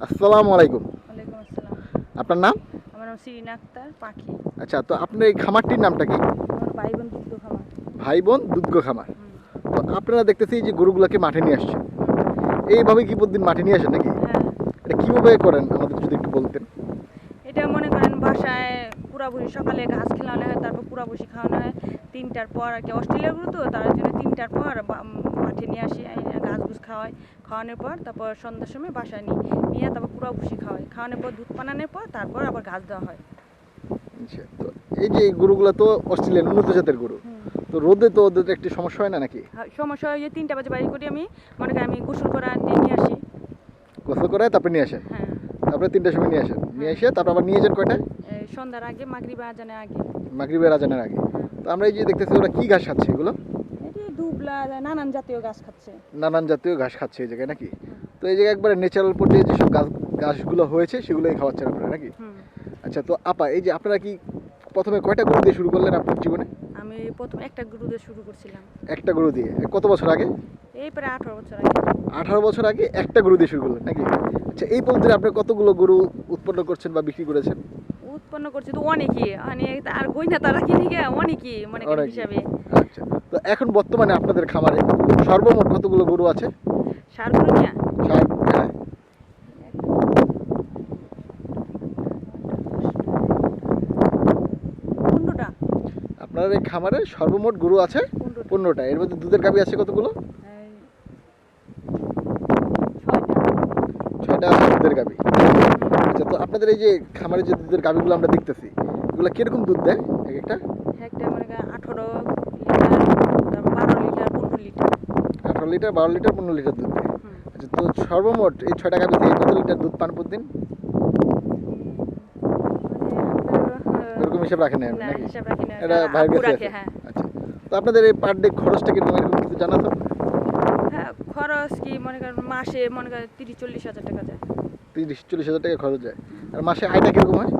আসসালামু আলাইকুম। ওয়ালাইকুম আসসালাম। আপনার নাম? আমার নাম শিরিনা আক্তার পাখি। আচ্ছা, তো আপনার এই খামারটির নামটা কি? আমার ভাই বোন দুগ্ধ খামার। ভাই বোন দুগ্ধ খামার। হুম, তো আপনারা দেখতেছি যে গরুগুলোকে মাঠে নিয়ে আসছেন। এইভাবে কি প্রতিদিন মাঠে নিয়ে আসেন নাকি? হ্যাঁ, এটা কিভাবে করেন আমাদের যদি একটু বলতেন। এটা মনে করেন বাসায় পুরাপুরি সকালে ঘাস খেলানো হয়, তারপর পুরাবুসি খাওয়ানো হয় ৩টার পর আর কি। অস্ট্রেলিয়ার গরু তো তার জন্য ৩টার পর মাঠে নিয়ে আসি, ঘাস ঘুষ খাওয়াই। খাওয়ানোর পর তারপর সন্ধ্যার সময় বাসায় নিয়ে তারপর পুরাবুসি খাওয়াই। খাওয়ানোর পর দুধ পানানোর পর তারপর আবার ঘাস দেওয়া হয়। আচ্ছা, তো এই যে এই গরুগুলো তো অস্ট্রেলিয়ান উন্নত জাতের গরু। হুম, তো রোদে তো ওদের একটি সমস্যা হয় না নাকি? সমস্যা হয় যে ৩টা বাজে বাড়ি করি আমি, মনে করেন আমি গোসল করা নিয়ে আসি। গোসল করে তারপরে নিয়ে আসেন। হ্যাঁ, তারপরে ৩টার সময় নিয়ে আসেন। নিয়ে এসে তারপর আবার নিয়ে যান কয়টায়? সন্ধ্যার আগে মাগরিব আজানের আগে। মাগরিবের আজানের আগে। তো আমরা এই যে দেখতেছি ওরা কি ঘাস খাচ্ছে এগুলো? এটি দুবলা নানান জাতীয় গাছ খাচ্ছে। নানান জাতীয় ঘাস খাচ্ছে এই জায়গায় নাকি? তো এই জায়গায় একবারে ন্যাচারাল পর্যায়ে যেসব ঘাসগুলো হয়েছে সেগুলোই খাওয়াচ্ছেন আপনারা নাকি? হুম, আচ্ছা, তো আপা এই যে আপনারা কি প্রথমে কয়টা গরু দিয়ে শুরু করলেন আপনার জীবনে? আমি প্রথম একটা গরু দিয়ে শুরু করছিলাম। একটা গরু দিয়ে। কত বছর আগে? এই প্রায় 18 বছর আগে। 18 বছর আগে একটা গরু দিয়ে শুরু করলেন নাকি? আচ্ছা, এই পর্যন্ত আপনি কতগুলো গরু উৎপন্ন করছেন বা বিক্রি করেছেন? উৎপন্ন করছি তো অনেকই, মানে আর গইনা তারা কিনে গিয়ে অনেকই মনে করেন অনেকই। হিসাবে। আচ্ছা, তো এখন বর্তমানে আপনাদের খামারে সর্বমোট কতগুলো গরু আছে? সার গরু নিয়ে হ্যাঁ। 15টা। আপনার এই খামারে সর্বমোট গরু আছে 15টা। 15টা। এর মধ্যে দুধের গাভী আছে কতগুলো? এই 6টা। 6টা দুধের গাভী। আচ্ছা, তো আপনাদের এই যে খামারে যে দুধের গাভীগুলো আমরা দেখতেছি, এগুলো কিরকম দুধ দেয় এক একটা? একটা মনে করেন 18 লিটার, তারপর 12 litre, 15 litre. 18 litre, 12 litre, 15 litre দুধ দেয়। হুম, আচ্ছা, তো সর্বমোট এই 6টা গাভী থেকে কত লিটার দুধ পান প্রতিদিন? এরকম হিসাব রাখেন না না নাকি? হিসাব রাখি না, এটা ভাইয়ের আব্বু কাছে রাখে। আছে। হ্যাঁ, আচ্ছা, তো আপনাদের এই পার ডে খরচটা কিরকম এরকম কিছু জানা আছে? হ্যাঁ, খরচ কি মনে করেন মাসে মনে করেন 30-40 হাজার টাকা যায়। 30-40 হাজার টাকা খরচ যায়। আর মাসে আয়টা কিরকম হয়?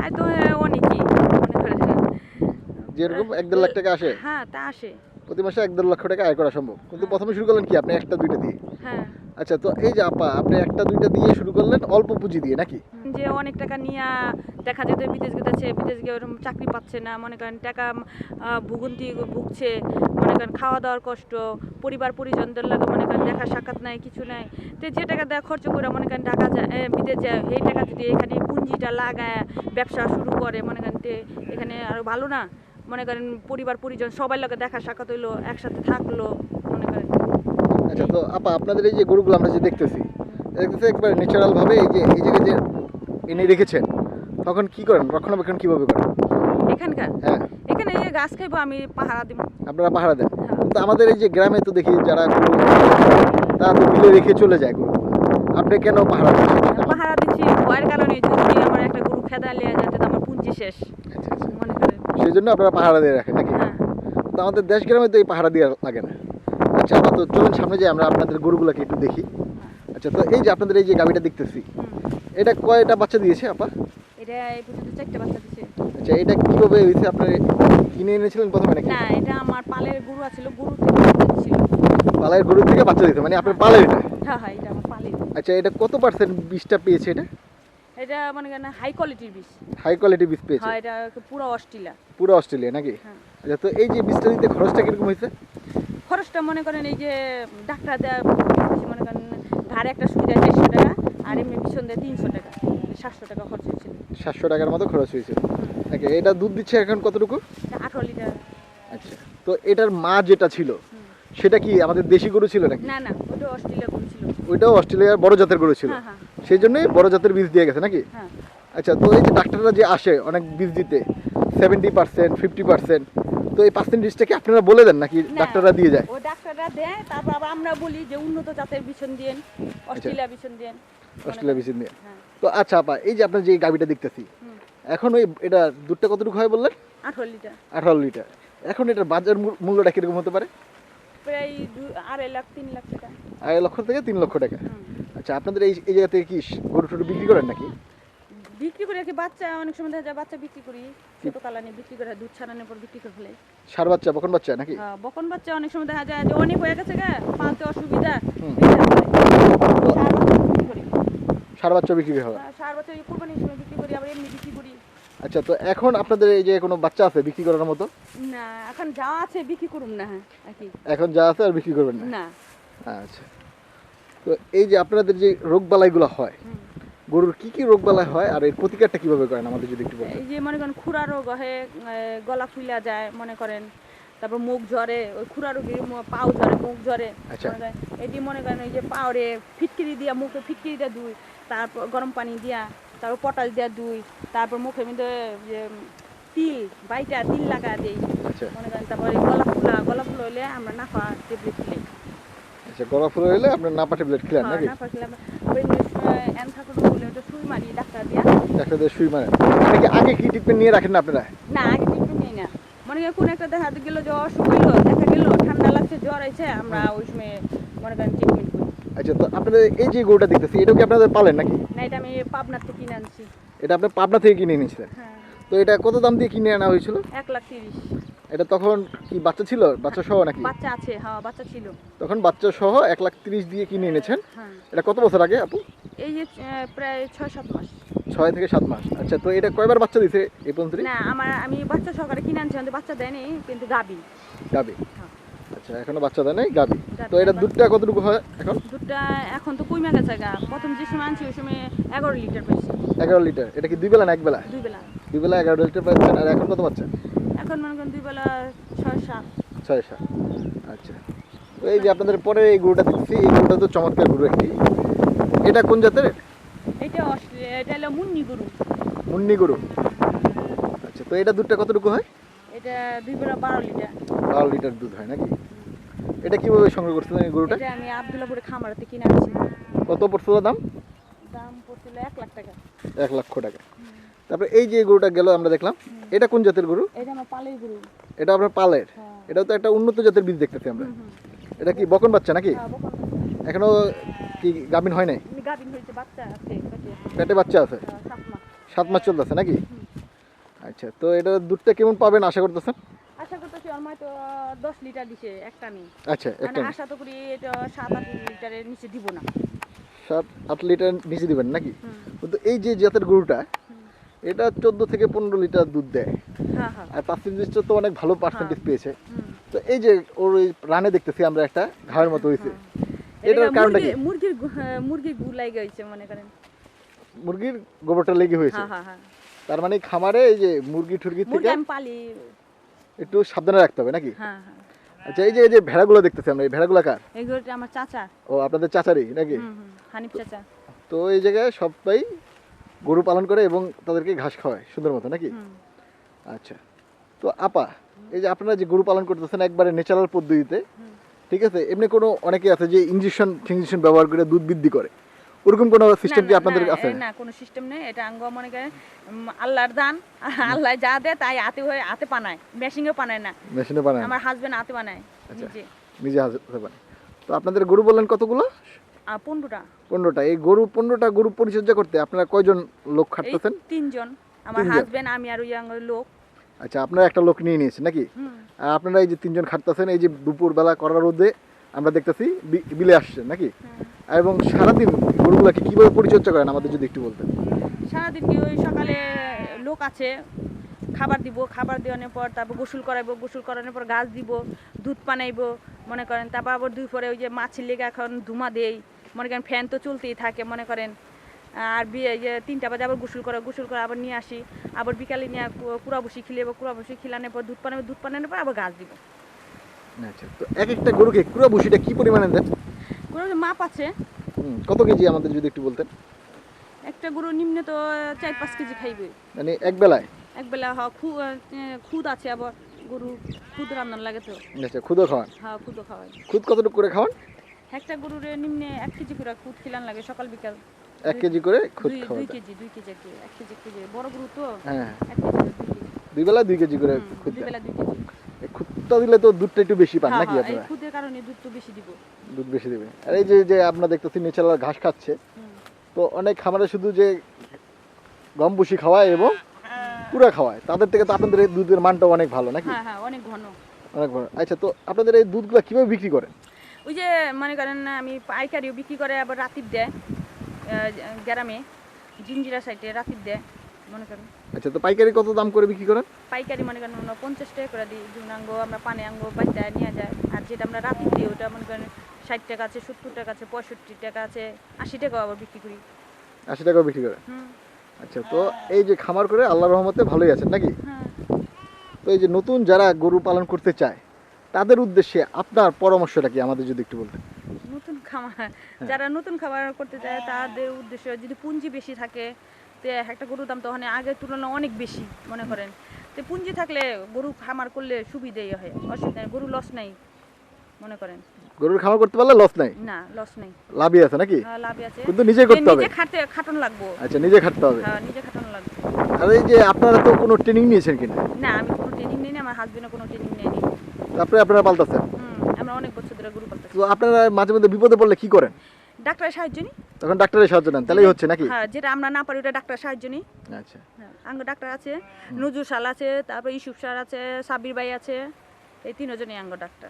আর তো হ্যাঁ, অনেকই মনে করেন। যেরকম 1-1.5 লাখ টাকা আসে? হ্যাঁ, তা আসে। প্রতি মাসে 1-1.5 লক্ষ টাকা আয় করা সম্ভব। কিন্তু প্রথমে শুরু করলেন কি আপনি একটা দুইটা দিয়ে? হ্যাঁ, আচ্ছা, তো এই যে আপা আপনি একটা দুইটা দিয়ে শুরু করলেন অল্প পুঁজি দিয়ে নাকি? যে অনেক টাকা নিয়ে দেখা যেত বিদেশ গেছে, বিদেশ গিয়ে ওরকম চাকরি পাচ্ছে না, মনে করেন টাকা ভুগন্তি ভুগছে, মনে করেন খাওয়া দাওয়ার কষ্ট, পরিবার পরিজনদের লাগে মনে করেন দেখা সাক্ষাৎ নাই, কিছু নাই। তো যে টাকা দেওয়া খরচ করে মনে করেন ঢাকা যায়, বিদেশ যায়, এই টাকা যদি এখানে পুঁজিটা লাগায় ব্যবসা শুরু করে মনে করেন তে এখানে আরো ভালো না। মনে করেন পরিবার পরিজন সবার লাগে দেখা সাক্ষাৎ হইলো, একসাথে থাকলো মনে করেন। আচ্ছা, তো আপা আপনাদের এই যে গরুগুলো আমরা যে দেখতেছি একবারে ন্যাচারাল ভাবে এই জায়গায় যে এনে রেখেছেন, তখন কি করেন, রক্ষণাবেক্ষণ কিভাবে করেন? এখানকার হ্যাঁ, এখানে এই গাছ খাইবো, আমি পাহারা দিব। আপনারা পাহারা দেন। হ্যাঁ, কিন্তু আমাদের এই যে গ্রামে তো দেখি যারা গরু তারা তো বিলে রেখে চলে যায় গরু। আপনি কেন পাহারা দিচ্ছেন? পাহারা দিচ্ছি ভয়ের কারণে, যদি আমার একটা গরু খেদা লিয়ে যাতে আমার পুঁজি শেষ আচ্ছা, আচ্ছা, মনে করেন। সেই জন্য আপনারা পাহারা দিয়ে রাখেন নাকি? হ্যাঁ, তো আমাদের দেশ গ্রামে তো এই পাহারা দিয়ে লাগে না। আচ্ছা, আমরা তো চলুন সামনে যাই, আমরা আপনাদের গরুগুলোকে একটু দেখি। আচ্ছা, তো এই যে আপনাদের এই যে গাভীটা দেখতেছি, এটা কয়টা বাচ্চা দিয়েছে আপা? এটা এই পর্যন্ত 4টা বাচ্চা দিছে। আচ্ছা, এটা কিভাবে হয়েছে? আপনার কিনে এনেছিলেন প্রথমে নাকি? না, এটা আমার পালের গরু আছিল, গরু থেকে বাচ্চা দিছিল। পালের গরু থেকে বাচ্চা দিতে মানে আপনার পালের এটা? হ্যাঁ হ্যাঁ, এটা আমার পালের। আচ্ছা, এটা কত পার্সেন্ট বীজটা পেয়েছে? এটা এটা মনে করেন হাই কোয়ালিটির বীজ। হাই কোয়ালিটি বীজ পেয়েছে? হ্যাঁ, এটা পুরো অস্ট্রেলিয়া। পুরো অস্ট্রেলিয়া নাকি? হ্যাঁ, আচ্ছা, তো এই যে বীজটা দিতে খরচটা কিরকম হয়েছে? খরচটা মনে করেন এই যে ডাক্তার দেওয়া মনে করেন ঘাড়ে একটা সুই দেয় 400 টাকা, আর এমনি পিছন দেয় 300 টাকা, 700 টাকা খরচ হয়েছিল। 700 টাকার মতো খরচ হয়েছে নাকি? এটা দুধ দিচ্ছে এখন কতটুকু? এটা 18 লিটার। আচ্ছা, তো এটার মা যেটা ছিল সেটা কি আমাদের দেশি গরু ছিল নাকি? না না, ওটা অস্ট্রেলিয়া গরু ছিল। ওইটাও অস্ট্রেলিয়ার বড় জাতের গরু ছিল? হ্যাঁ হ্যাঁ সেই জন্যই বড় জাতের বীজ দিয়ে গেছে নাকি? হ্যাঁ। আচ্ছা, তো এই যে ডাক্তাররা যে আসে অনেক বীজ দিতে 70%, 50%, তো এই পার্সেন্টেজটা কি আপনারা বলে দেন নাকি না, ডাক্তাররা দিয়ে যায়? ও ডাক্তাররা দেয়, তারপর আবার আমরা বলি যে উন্নত জাতের বিছন দিয়েন, অস্ট্রেলিয়া বিছন দিয়েন। অস্ট্রেলিয়া বীজ দিয়ে। হ্যাঁ, তো আচ্ছা আপা, এই যে আপনার যে গাভীটা দেখতেছি, হুম, এখন ওই এটা দুধটা কতটুকু হয় বললেন? 18 লিটার। 18 লিটার। এখন এটার বাজার মূল্যটা কিরকম হতে পারে? প্রায় 2.5 লাখ 3 লাখ টাকা। 2.5 লক্ষ থেকে 3 লক্ষ টাকা। হুম। আচ্ছা, আপনাদের এই জায়গা থেকে কি গরু টরু বিক্রি করেন নাকি? বিক্রি করি আর কি, বাচ্চা অনেক সময় দেখা যায় বাচ্চা বিক্রি করি, ছোট কালানি বিক্রি করে, দুধ ছাড়ানোর পর বিক্রি করে ফেলে। ষাঁড় বাচ্চা, বকন বাচ্চা নাকি? হ্যাঁ, বকন বাচ্চা অনেক সময় দেখা যায় যে অনেক হয়ে গেছে গা, পালতে অসুবিধা, হুম। বিক্রি করে। তো ষাঁড় বাচ্চা বিক্রি করি। ষাঁড় বাচ্চা বিক্রি হয়? ষাঁড় বাচ্চা কুরবানির সময় বিক্রি করি, আবার এমনি বিক্রি করি। আচ্ছা, তো এখন আপনাদের এই যে কোনো বাচ্চা আছে বিক্রি করার মতো? না, এখন যা আছে বিক্রি করুম না। হ্যাঁ, কি এখন যা আছে আর বিক্রি করবেন না? না। আচ্ছা, তো এই যে আপনাদের যে রোগবালাইগুলো হয়, হুম। গরুর কি কি রোগবালাই হয় আর এর প্রতিকারটা কিভাবে করেন আমাদের যদি একটু বলতেন? এই যে মনে করেন খুরা রোগ হয়, গলা ফুলা যায় মনে করেন, তারপর মুখ ঝরে, ওই খুরা রোগী পাও ঝরে, মুখ ঝরে। আচ্ছা। মনে করেন এটি মনে করেন ওই যে পাওরে ফিটকিরি দিয়া, মুখে ফিটকিরি দিয়া ধুই, তারপর গরম পানি দিয়া, তারপর পটাশ দিয়া ধুই, তারপর মুখের মধ্যে যে তিল বাইটা তিল লাগা দিই। আচ্ছা। মনে করেন তারপর গলা ফুলা হইলে আমরা নাফা ট্যাবলেট খেলাই। আচ্ছা, গলা ফুলে হলে আপনার নাপা ট্যাবলেট খেলেন নাকি? নাফা খেলাম। আবার অ্যানথাকোস হলে ওটা সুই মারি ডাক্তার দিয়া। ডাক্তারদের সুই মারেন নাকি? আগে কি ট্রিটমেন্ট নিয়ে রাখেন না আপনারা? না, আগে ট্রিটমেন্ট নেই না। মনে করেন কোন একটা দেখা গেল যে অসুখ হইলো, দেখা গেল ঠান্ডা লাগছে, জ্বর হয়েছে, আমরা ওই সময় মনে করেন ট্রিটমেন্ট করি। আচ্ছা, তো আপনাদের এই যে গরুটা দেখতেছি এটাও কি আপনাদের পালেন নাকি? না, এটা আমি পাবনার থেকে কিনে আনছি। এটা আপনি পাবনা থেকে কিনে এনেছিলেন? হ্যাঁ, তো এটা কত দাম দিয়ে কিনে আনা হয়েছিল? 1,30,000। এটা তখন কি বাচ্চা ছিল, বাচ্চা সহ নাকি? বাচ্চা আছে, হ্যাঁ বাচ্চা ছিল। তখন বাচ্চা সহ 1,30,000 দিয়ে কিনে এনেছেন। হ্যাঁ, এটা কত বছর আগে আপু? এই যে প্রায় 6-7 মাস। 6 থেকে 7 মাস। আচ্ছা, তো এটা কয়বার বাচ্চা দিছে এই পর্যন্ত? না, আমি বাচ্চা সহকারে কিনে আনছি, কিন্তু বাচ্চা দেয়নি, কিন্তু গাবি। গাবি? হ্যাঁ। আচ্ছা, এখনো বাচ্চা দেয় নাই, গাবি। গাবি। তো এটা দুধটা কতটুকু হয় এখন? দুধটা এখন তো কইমা গেছে গা, প্রথম যে সময় আনছি ওই সময় 11 লিটার পেয়েছি। 11 লিটার। এটা কি দুই বেলা না এক বেলা? দুই বেলা। দুই বেলা 11 লিটার পাচ্ছেন। আর এখন কত পাচ্ছেন? এখন মনে করেন দুই বেলা 6-7। 6-7। আচ্ছা, তো এই যে আপনাদের পরে এই গরুটা দেখছি, এই গরুটা তো চমৎকার গরু একটি। এটা কোন জাতের? এটা অস্ট্রেলিয়া, এটা হলো মুন্নি গরু। মুন্নি গরু। আচ্ছা, তো এটা দুধটা কতটুকু হয়? এটা দুই বেলা 12 লিটার। 12 লিটার দুধ হয় নাকি? এটা কিভাবে সংগ্রহ করছিলেন এই গরুটা? এটা আমি আব্দুল্লাহপুরে খামারাতে কিনে আনছি। কত পড়ছিল দাম? দাম পড়ছিল 1 লাখ টাকা। 1 লক্ষ টাকা। তারপরে এই যে গরুটা গেল আমরা দেখলাম, এটা কোন জাতের গরু? এটা আমার পালের গরু। এটা আপনার পালের? হ্যাঁ। এটাও তো একটা উন্নত জাতের বীজ দেখতেছি আমরা। হুম, হুম। এটা কি বকন বাচ্চা নাকি? হ্যাঁ, বকন বাচ্চা। এখনো কি গাভিন হয় নাই? গাভিন হয়েছে, বাচ্চা আছে পেটে। পেটে বাচ্চা আছে? 7 মাস। 7 মাস চলতেছে নাকি? হুম। আচ্ছা, তো এটা দুধটা কেমন পাবেন আশা করতেছেন? আশা করতেছি ওর মায় তো 10 লিটার দিছে একটা নেই। আচ্ছা, মানে একটা আশা তো করি এটা 7-8 লিটারের নিচে দিব না। 7-8 লিটার নিচে দিবেন নাকি? হুম। কিন্তু এই যে জাতের গরুটা, হুম। এটা 14 থেকে 15 লিটার দুধ দেয়। হ্যাঁ, হ্যাঁ। আর পার্সেন্টেজটা তো অনেক ভালো পার্সেন্টেজ পেয়েছে। হুম। তো এই যে ওর ওই রানে দেখতেছি আমরা একটা ঘাড়ের মতো হয়েছে, হ্যাঁ। এটার এটা কারণটা কি? মুরগির গু লাগে হয়েছে মনে করেন। মুরগির গোবরটা লেগে হয়েছে? হ্যাঁ, হ্যাঁ, হ্যাঁ। তার মানে খামারে এই যে মুরগি টুরগি মুরগি থেকে আমি পালি। একটু সাবধানে রাখতে হবে নাকি? হ্যাঁ, হ্যাঁ। আচ্ছা, এই যে ভেড়াগুলো দেখতেছি আমরা, এই ভেড়াগুলো কার? এই গরুটা আমার চাচা। ও, আপনাদের চাচারই নাকি? হুম, হুম, হানিফ চাচা। তো এই জায়গায় সবাই গরু পালন করে এবং তাদেরকে ঘাস খাওয়ায় সুন্দর মতো নাকি? হুম। আচ্ছা, তো আপা এই যে আপনারা যে গরু পালন করতেছেন একবারে ন্যাচারাল পদ্ধতিতে, হুম। ঠিক আছে, এমনি কোনো অনেকে আছে যে ইঞ্জেকশন ব্যবহার করে দুধ বৃদ্ধি করে, ওরকম কোনো সিস্টেম কি আপনাদের আছে? না, কোনো সিস্টেম নেই। এটা আঙ্গ মনে করেন আল্লাহর দান। আল্লাহ যা দেয় তাই হাতে বানায়, মেশিনে বানায় না। মেশিনে বানায়? আমার হাজবেন্ড হাতে বানায় আচ্ছা। নিজে। নিজে হাতে বানায়। তো আপনাদের গরু বললেন কতগুলো? আর 15টা। 15টা। এই 15টা গরু পরিচর্যা করতে আপনারা কয়জন লোক এই খাটতেছেন? 3 জন, আমার 3 জন? হাজবেন্ড, আমি আর ওই লোক। আচ্ছা, আপনারা একটা লোক নিয়ে নিয়েছেন নাকি? হুম। আর আপনারা এই যে 3 জন খাটতেছেন, এই যে দুপুরবেলা করার রোদে আমরা দেখতেছি বিলে আসছেন নাকি? হ্যাঁ। এবং সারাদিন গরুগুলাকে কিভাবে পরিচর্যা করেন আমাদের যদি একটু বলতেন। সারাদিন কি ওই সকালে লোক আছে, খাবার দিব, খাবার দেওয়ানোর পর তারপর গোসল করাইবো, গোসল করানোর পর ঘাস দিব, দুধ পানাইবো মনে করেন। তারপর আবার দুপুরে ওই যে মাছের লেগে এখন ধুমা দেই মনে করেন, ফ্যান তো চলতেই থাকে মনে করেন। আর যে 3টা বাজে আবার গোসল করে আবার নিয়ে আসি, আবার বিকালে নিয়ে কুড়া বসি খিলানোর পর দুধ পানানোর পর আবার ঘাস দিব। আচ্ছা, তো এক একটা গরুকে কুড়া ভুসিটা কি পরিমাণে দেন? গরুর মাপ আছে। কত কেজি আমাদের যদি একটু বলতেন? একটা গরু নিম্নে তো 4-5 কেজি খাইবে মানে এক বেলায়? একবেলা। খুদ আছে, আবার গরু খুদ রান্নার লাগে তো। আচ্ছা, খুদও খাওয়ান? হ্যাঁ, খুদও খাওয়াই। খুদ কতটুকু করে খাওয়ান? একটা গরুর নিম্নে 1 কেজি করে খুদ খিলান লাগে সকাল বিকাল। 1 কেজি করে খুদ 2 খাওয়ান? কেজি 1 কেজি বড় গরু তো। হ্যাঁ, 1 কেজি 2 কেজি। দুই বেলা 2 কেজি করে খুদ দুই দেন। বেলা 2 কেজি। এই খুদটা দিলে তো দুধটা একটু বেশি পান নাকি এই আপনারা? খুদের কারণে দুধ তো বেশি দিব। দুধ বেশি দেবে। আর এই যে আপনারা দেখতেছি ন্যাচারাল ঘাস খাচ্ছে, হুম। তো অনেক খামারে শুধু যে গম ভুসি খাওয়ায় এবং পুরা খাওয়ায়, তাদের থেকে তো আপনাদের এই দুধের মানটা অনেক ভালো নাকি? হ্যাঁ, হ্যাঁ, অনেক ঘন। অনেক ভালো। আচ্ছা, তো আপনাদের এই দুধগুলো কিভাবে বিক্রি করেন? ওই যে মনে করেন আমি পাইকারিও বিক্রি করে, আবার রাতির দেয়। গ্রামে জিঞ্জিরা সাইডে রাফিদ দেয় মনে করেন। আচ্ছা, তো পাইকারি কত দাম করে বিক্রি করেন? পাইকারি মনে করেন আমরা 50 টাকা করে দিই, জুনাঙ্গ আমরা পানে আঙ্গো বাচ্চা নিয়ে যায়। আর যেটা আমরা রাফিদ দিই ওটা মনে করেন 60 টাকা আছে, 70 টাকা আছে, 65 টাকা আছে, 80 টাকাও আবার বিক্রি করি। 80 টাকা বিক্রি করেন? হুম। আচ্ছা, তো এই যে খামার করে আল্লাহর রহমতে ভালোই আছেন নাকি? হ্যাঁ। তো এই যে নতুন যারা গরু পালন করতে চায় তাদের উদ্দেশ্যে আপনার পরামর্শটা কি আমাদের যদি একটু বলতেন? নতুন খামার যারা নতুন খামার করতে চায় তাদের উদ্দেশ্য যদি পুঁজি বেশি থাকে, তো একটা গরুর দাম তো ওখানে আগের তুলনায় অনেক বেশি মনে করেন। তো পুঁজি থাকলে গরু খামার করলে সুবিধাই হয়, অসুবিধা নেই, গরু লস নাই মনে করেন। গরুর খামার করতে পারলে লস নাই, না লস নেই, লাভই আছে নাকি? লাভই আছে, কিন্তু নিজে করতে হবে। নিজে খাটন লাগবো। আচ্ছা, নিজে খাটতে হবে। হ্যাঁ, নিজে খাটানো লাগবে। আর এই যে আপনারা তো কোনো ট্রেনিং নিয়েছেন কিনা? না, আমি কোনো ট্রেনিং নেই, আমার হাজবেন্ডও কোনো ট্রেনিং নেয়নি। তারপরে আপনারা পাল্টাচ্ছেন? আমরা অনেক বছর ধরে গরু পালতেছি। তো আপনারা মাঝে মধ্যে বিপদে পড়লে কি করেন? ডাক্তারের সাহায্য নিই। তখন ডাক্তারের সাহায্য নেন, তাহলেই হচ্ছে নাকি? হ্যাঁ, যেটা আমরা না পারি ওটা ডাক্তার সাহায্য নিই। আচ্ছা, হ্যাঁ, আঙ্গ ডাক্তার আছে, নজরুল সাল আছে, তারপর ইউসুফ স্যার আছে, সাবির ভাই আছে, এই তিনজনই আঙ্গ ডাক্তার।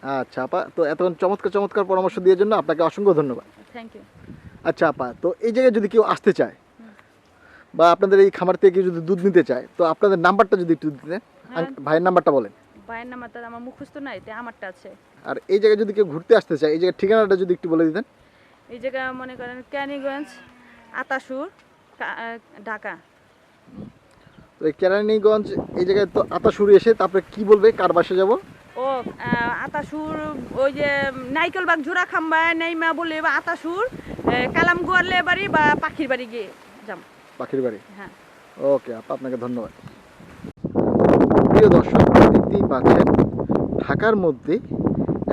আচ্ছা আপা, তো এতক্ষণ চমৎকার চমৎকার পরামর্শ দেওয়ার জন্য আপনাকে অসংখ্য ধন্যবাদ। Thank you. আচ্ছা আপা, তো এই জায়গায় যদি কেউ আসতে চায় বা আপনাদের এই খামার থেকে কেউ যদি দুধ নিতে চায়, তো আপনাদের নাম্বারটা যদি একটু দিতেন। হ্যাঁ। ভাইয়ের নাম্বারটা বলেন। ভাইয়ের নাম্বারটা আমার মুখস্থ নাই, তাই আমারটা আছে। আর এই জায়গায় যদি কেউ ঘুরতে আসতে চায়, এই জায়গার ঠিকানাটা যদি একটু বলে দিতেন। এই জায়গা মনে করেন ক্যানিগঞ্জ, আতাসুর, ঢাকা। তো এই কেরানীগঞ্জ এই জায়গায় তো আতাশুরি এসে তারপরে কি বলবে, কার বাসে যাব? ও আতাসুর ওই যে নাইকেলবাগ জোড়া খাম্বায় নাইমা বলে বা আতাসুর কালাম গোয়ারলে বাড়ি বা পাখির বাড়ি গিয়ে যাম। পাখির বাড়ি? হ্যাঁ। ওকে আপা, আপনাকে ধন্যবাদ। প্রিয় দর্শক, দেখতেই পাচ্ছেন ঢাকার মধ্যে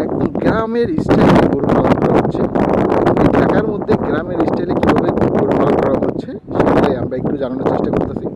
একদম গ্রামের স্টাইলে গরু পালন করা হচ্ছে। এই ঢাকার মধ্যে গ্রামের স্টাইলে কীভাবে গরু পালন করা হচ্ছে সেটাই আমরা একটু জানানোর চেষ্টা করতেছি।